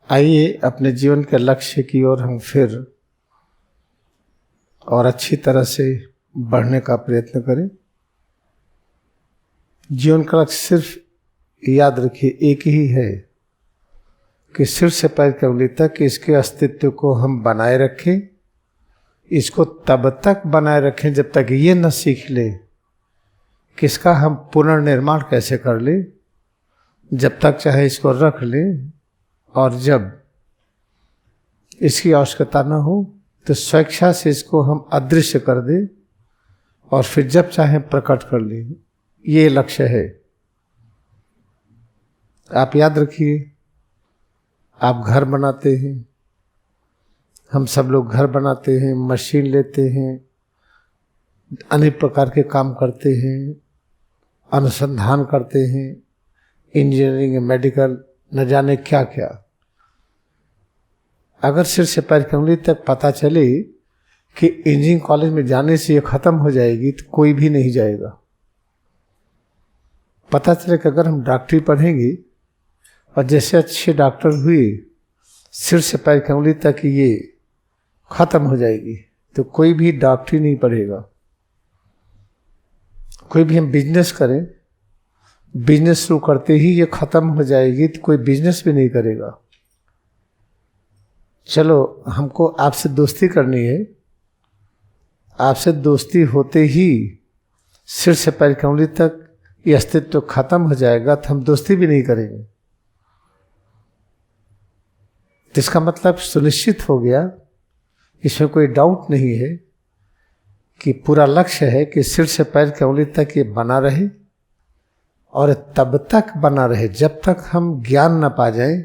आइए अपने जीवन के लक्ष्य की ओर हम फिर और अच्छी तरह से बढ़ने का प्रयत्न करें। जीवन का लक्ष्य सिर्फ याद रखिए एक ही है कि सिर से पैर की उंगली तक इसके अस्तित्व को हम बनाए रखें। इसको तब तक बनाए रखें जब तक ये न सीख ले कि इसका हम पुनर्निर्माण कैसे कर ले। जब तक चाहे इसको रख ले और जब इसकी आवश्यकता न हो तो स्वेच्छा से इसको हम अदृश्य कर दे और फिर जब चाहे प्रकट कर ले। ये लक्ष्य है। आप याद रखिए, आप घर बनाते हैं, हम सब लोग घर बनाते हैं, मशीन लेते हैं, अनेक प्रकार के काम करते हैं, अनुसंधान करते हैं, इंजीनियरिंग, मेडिकल, न जाने क्या क्या। अगर सिर से पैर की उंगली तक पता चले कि इंजीनियरिंग कॉलेज में जाने से ये खत्म हो जाएगी तो कोई भी नहीं जाएगा। पता चले कि अगर हम डॉक्टरी पढ़ेंगे और जैसे अच्छे डॉक्टर हुए सिर से पैर की उंगली तक ये खत्म हो जाएगी तो कोई भी डॉक्टरी नहीं पढ़ेगा। कोई भी हम बिजनेस करें, बिजनेस शुरू करते ही ये खत्म हो जाएगी तो कोई बिजनेस भी नहीं करेगा। चलो, हमको आपसे दोस्ती करनी है, आपसे दोस्ती होते ही सिर से पैर की उंगली तक ये अस्तित्व खत्म हो जाएगा तो हम दोस्ती भी नहीं करेंगे। इसका मतलब सुनिश्चित हो गया, इसमें कोई डाउट नहीं है कि पूरा लक्ष्य है कि सिर से पैर की उंगली तक ये बना रहे और तब तक बना रहे जब तक हम ज्ञान न पा जाए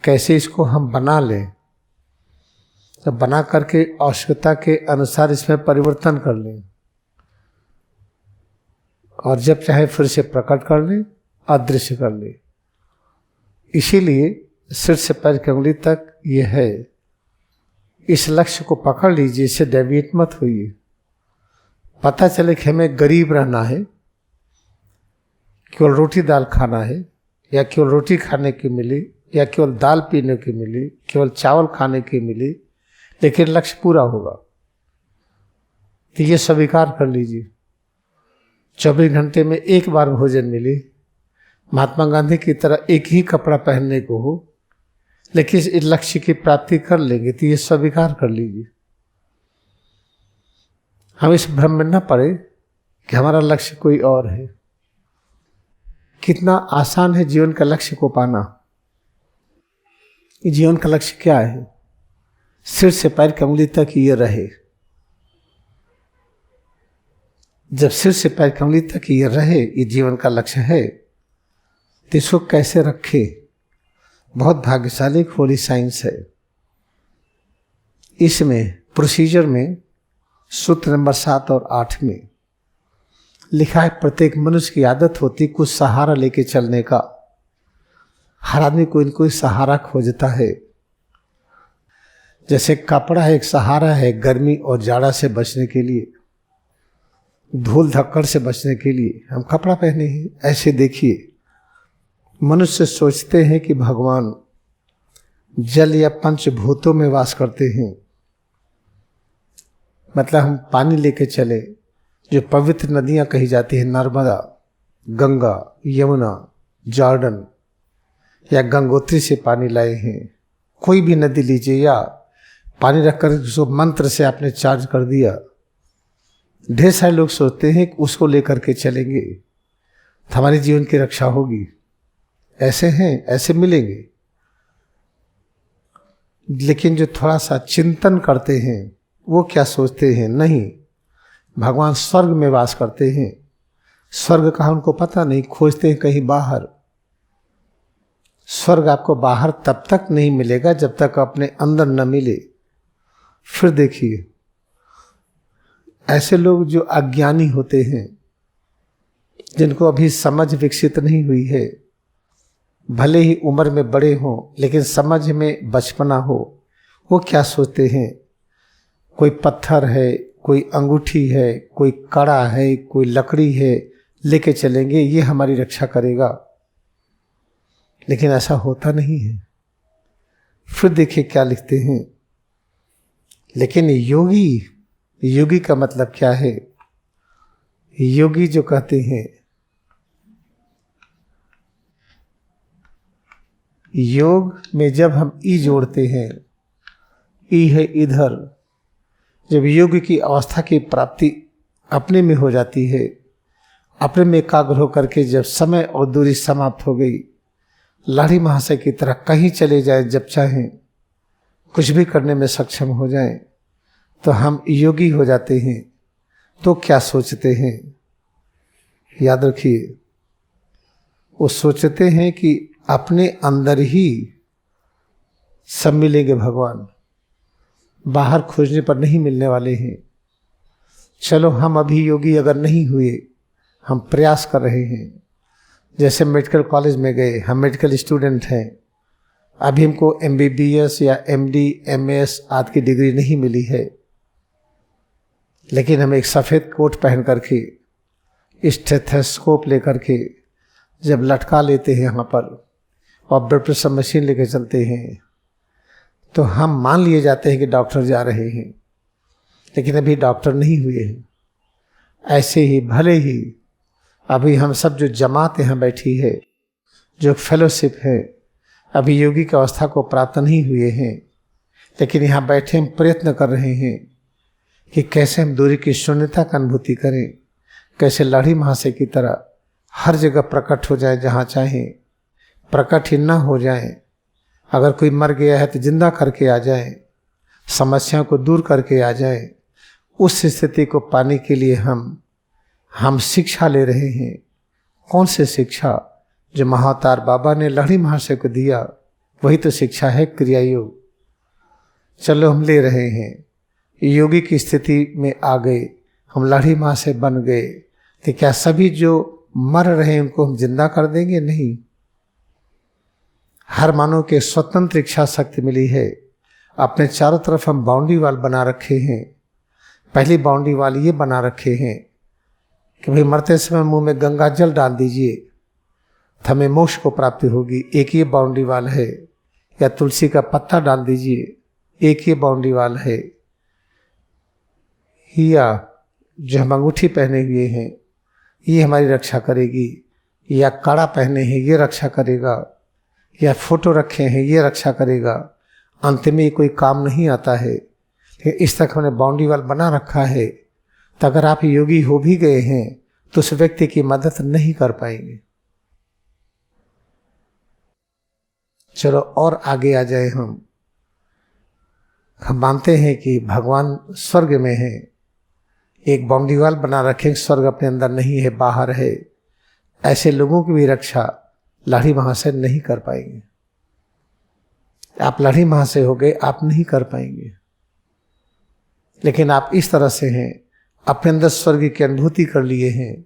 कैसे इसको हम बना लें। तो बना करके आवश्यकता के अनुसार इसमें परिवर्तन कर लें और जब चाहे फिर से प्रकट कर लें, अदृश्य कर लें। इसीलिए सिर से पैर की उंगली तक ये है। इस लक्ष्य को पकड़ लीजिए, इससे डेविएट मत होइए। पता चले कि हमें गरीब रहना है, केवल रोटी दाल खाना है, या केवल रोटी खाने की मिली, या केवल दाल पीने की मिली, केवल चावल खाने की मिली, लेकिन लक्ष्य पूरा होगा तो ये स्वीकार कर लीजिए। 24 घंटे में एक बार भोजन मिले, महात्मा गांधी की तरह एक ही कपड़ा पहनने को हो, लेकिन इस लक्ष्य की प्राप्ति कर लेंगे तो ये स्वीकार कर लीजिए। हम इस भ्रम में न पड़े कि हमारा लक्ष्य कोई और है। कितना आसान है जीवन का लक्ष्य को पाना। जीवन का लक्ष्य क्या है? सिर से पैर की उंगली तक ये रहे। जब सिर से पैर की उंगली तक ये रहे, ये जीवन का लक्ष्य है, तो इसको कैसे रखे? बहुत भाग्यशाली होली साइंस है। इसमें प्रोसीजर में सूत्र नंबर 7 और 8 में लिखा है, प्रत्येक मनुष्य की आदत होती कुछ सहारा लेके चलने का। हर आदमी कोई न कोई सहारा खोजता है। जैसे कपड़ा एक सहारा है गर्मी और जाड़ा से बचने के लिए, धूल धक्कड़ से बचने के लिए हम कपड़ा पहने हैं। ऐसे देखिए, मनुष्य सोचते हैं कि भगवान जल या पंचभूतों में वास करते हैं। मतलब हम पानी लेके चले, जो पवित्र नदियां कही जाती हैं, नर्मदा, गंगा, यमुना, जॉर्डन या गंगोत्री से पानी लाए हैं। कोई भी नदी लीजिए या पानी रखकर उसको मंत्र से आपने चार्ज कर दिया। ढेर सारे लोग सोचते हैं कि उसको लेकर के चलेंगे तो हमारे जीवन की रक्षा होगी। ऐसे हैं, ऐसे मिलेंगे। लेकिन जो थोड़ा सा चिंतन करते हैं वो क्या सोचते हैं? नहीं, भगवान स्वर्ग में वास करते हैं। स्वर्ग कहाँ उनको पता नहीं, खोजते हैं कहीं बाहर। स्वर्ग आपको बाहर तब तक नहीं मिलेगा जब तक अपने अंदर न मिले। फिर देखिए, ऐसे लोग जो अज्ञानी होते हैं, जिनको अभी समझ विकसित नहीं हुई है, भले ही उम्र में बड़े हों लेकिन समझ में बचपना हो, वो क्या सोचते हैं? कोई पत्थर है, कोई अंगूठी है, कोई कड़ा है, कोई लकड़ी है, लेके चलेंगे, ये हमारी रक्षा करेगा। लेकिन ऐसा होता नहीं है। फिर देखिए क्या लिखते हैं। लेकिन योगी का मतलब क्या है? योगी जो कहते हैं, योग में जब हम ई जोड़ते हैं, ई है इधर, जब योग की अवस्था की प्राप्ति अपने में हो जाती है, अपने में एकाग्र होकर के जब समय और दूरी समाप्त हो गई, लाड़ी महाशय की तरह कहीं चले जाए, जब चाहें कुछ भी करने में सक्षम हो जाएं, तो हम योगी हो जाते हैं। तो क्या सोचते हैं? याद रखिए, वो सोचते हैं कि अपने अंदर ही सब मिलेंगे भगवान, बाहर खोजने पर नहीं मिलने वाले हैं। चलो हम अभी योगी अगर नहीं हुए, हम प्रयास कर रहे हैं। जैसे मेडिकल कॉलेज में गए, हम मेडिकल स्टूडेंट हैं, अभी हमको MBBS या MD MS आदि की डिग्री नहीं मिली है, लेकिन हम एक सफ़ेद कोट पहन करके, स्टेथोस्कोप लेकर के जब लटका लेते हैं यहाँ पर और ब्लड प्रेशर मशीन लेकर चलते हैं, तो हम मान लिए जाते हैं कि डॉक्टर जा रहे हैं, लेकिन अभी डॉक्टर नहीं हुए हैं। ऐसे ही भले ही अभी हम सब जो जमात यहाँ बैठी है, जो फेलोशिप है, अभी योगी की अवस्था को प्राप्त नहीं हुए हैं, लेकिन यहाँ बैठे हम प्रयत्न कर रहे हैं कि कैसे हम दूरी की शून्यता का अनुभूति करें, कैसे लाड़ी महाशय की तरह हर जगह प्रकट हो जाए, जहाँ चाहें प्रकट ही न हो जाए। अगर कोई मर गया है तो जिंदा करके आ जाए, समस्याओं को दूर करके आ जाए। उस स्थिति को पाने के लिए हम शिक्षा ले रहे हैं। कौन सी शिक्षा? जो महाअवतार बाबा ने लाड़ी महाशय को दिया, वही तो शिक्षा है, क्रिया योग। चलो हम ले रहे हैं, योगी की स्थिति में आ गए, हम लाड़ी महाशय बन गए, तो क्या सभी जो मर रहे हैं उनको हम जिंदा कर देंगे? नहीं। हर मानव के स्वतंत्र इच्छा शक्ति मिली है। अपने चारों तरफ हम बाउंड्री वाल बना रखे हैं। पहली बाउंड्री वाल ये बना रखे हैं कि भाई मरते समय मुंह में गंगा जल डाल दीजिए तो हमें मोक्ष को प्राप्ति होगी, एक ये बाउंड्री वाल है। या तुलसी का पत्ता डाल दीजिए, एक ये बाउंड्री वाल है। या जो हम अंगूठी पहने हुए हैं, ये हमारी रक्षा करेगी। या कड़ा पहने हैं, ये रक्षा करेगा। या फोटो रखे हैं, ये रक्षा करेगा। अंत में कोई काम नहीं आता है। इस तक हमने बाउंड्री वाल बना रखा है, तो अगर आप योगी हो भी गए हैं तो उस व्यक्ति की मदद नहीं कर पाएंगे। चलो और आगे आ जाए। हम मानते हैं कि भगवान स्वर्ग में है, एक बाउंड्री वाल बना रखें, स्वर्ग अपने अंदर नहीं है, बाहर है। ऐसे लोगों की भी रक्षा लाड़ी महाशय नहीं कर पाएंगे। आप लाड़ी महाशय हो गए, आप नहीं कर पाएंगे। लेकिन आप इस तरह से हैं, अपने अंदर स्वर्ग की अनुभूति कर लिए हैं,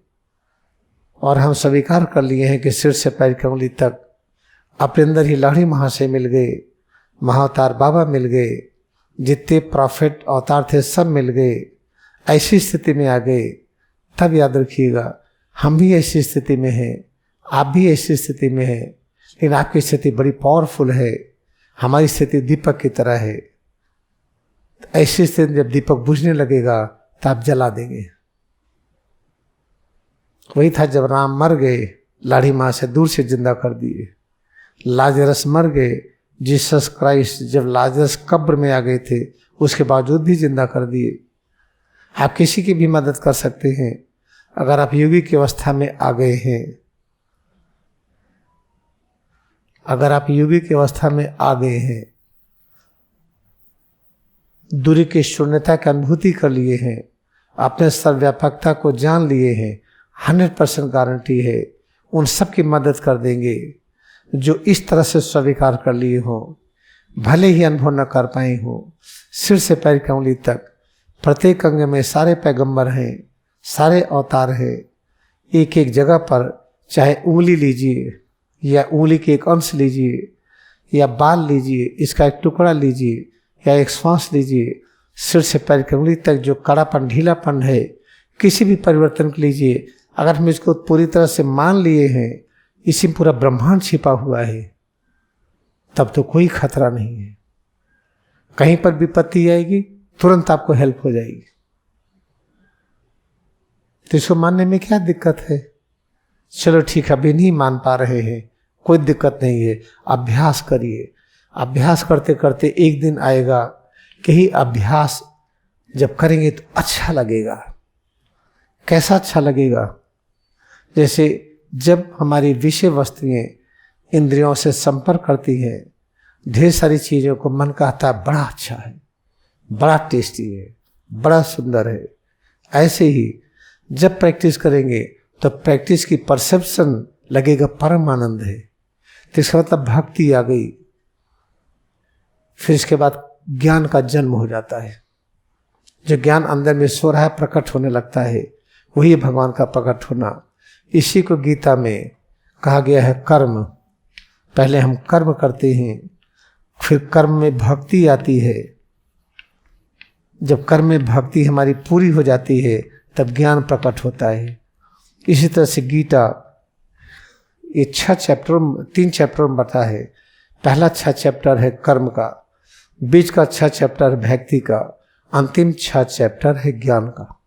और हम स्वीकार कर लिए हैं कि सिर से पैर की उंगली तक अपने अंदर ही लाड़ी महाशय मिल गए, महाअवतार बाबा मिल गए, जितने प्रॉफिट अवतार थे सब मिल गए। ऐसी स्थिति में आ गए। तब याद रखिएगा, हम भी ऐसी स्थिति में हैं, आप भी ऐसी स्थिति में हैं, लेकिन आपकी स्थिति बड़ी पावरफुल है, हमारी स्थिति दीपक की तरह है। तो ऐसी स्थिति जब दीपक बुझने लगेगा तो आप जला देंगे। वही था जब राम मर गए, लाड़ी माँ से दूर से जिंदा कर दिए। लाजरस मर गए, जीसस क्राइस्ट जब लाजरस कब्र में आ गए थे, उसके बावजूद भी जिंदा कर दिए। आप किसी की भी मदद कर सकते हैं अगर आप योगी की अवस्था में आ गए हैं। अगर आप योगी की अवस्था में आ गए हैं, दूरी की शून्यता की अनुभूति कर लिए हैं, अपने सर्वव्यापकता को जान लिए हैं, 100% गारंटी है उन सब की मदद कर देंगे जो इस तरह से स्वीकार कर लिए हो। भले ही अनुभव न कर पाए हो, सिर से पैर की उंगली तक प्रत्येक अंग में सारे पैगंबर हैं, सारे अवतार हैं। एक एक जगह पर चाहे उंगली लीजिए या उंगली के एक अंश लीजिए या बाल लीजिए, इसका एक टुकड़ा लीजिए या एक श्वास लीजिए, सिर से पैर की उंगली तक जो कड़ापन ढीलापन है, किसी भी परिवर्तन को लीजिए। अगर हम इसको पूरी तरह से मान लिए हैं, इसी में पूरा ब्रह्मांड छिपा हुआ है। तब तो कोई खतरा नहीं है। कहीं पर विपत्ति आएगी तुरंत आपको हेल्प हो जाएगी। तो इसको मानने में क्या दिक्कत है? चलो ठीक है, अभी नहीं मान पा रहे हैं, कोई दिक्कत नहीं है, अभ्यास करिए। अभ्यास करते करते एक दिन आएगा कि ही अभ्यास जब करेंगे तो अच्छा लगेगा। कैसा अच्छा लगेगा? जैसे जब हमारी विषय वस्तुएं इंद्रियों से संपर्क करती है, ढेर सारी चीजों को मन कहता है बड़ा अच्छा है, बड़ा टेस्टी है, बड़ा सुंदर है। ऐसे ही जब प्रैक्टिस करेंगे तो प्रैक्टिस की परसेप्शन लगेगा परम आनंद है। तो इसका मतलब भक्ति आ गई। फिर इसके बाद ज्ञान का जन्म हो जाता है। जो ज्ञान अंदर में सो रहा है प्रकट होने लगता है, वही भगवान का प्रकट होना। इसी को गीता में कहा गया है कर्म। पहले हम कर्म करते हैं, फिर कर्म में भक्ति आती है। जब कर्म में भक्ति हमारी पूरी हो जाती है तब ज्ञान प्रकट होता है। इसी तरह से गीता ये 3 चैप्टर में बता है। पहला 6 चैप्टर है कर्म का, बीच का 6 चैप्टर भक्ति का, अंतिम 6 चैप्टर है ज्ञान का।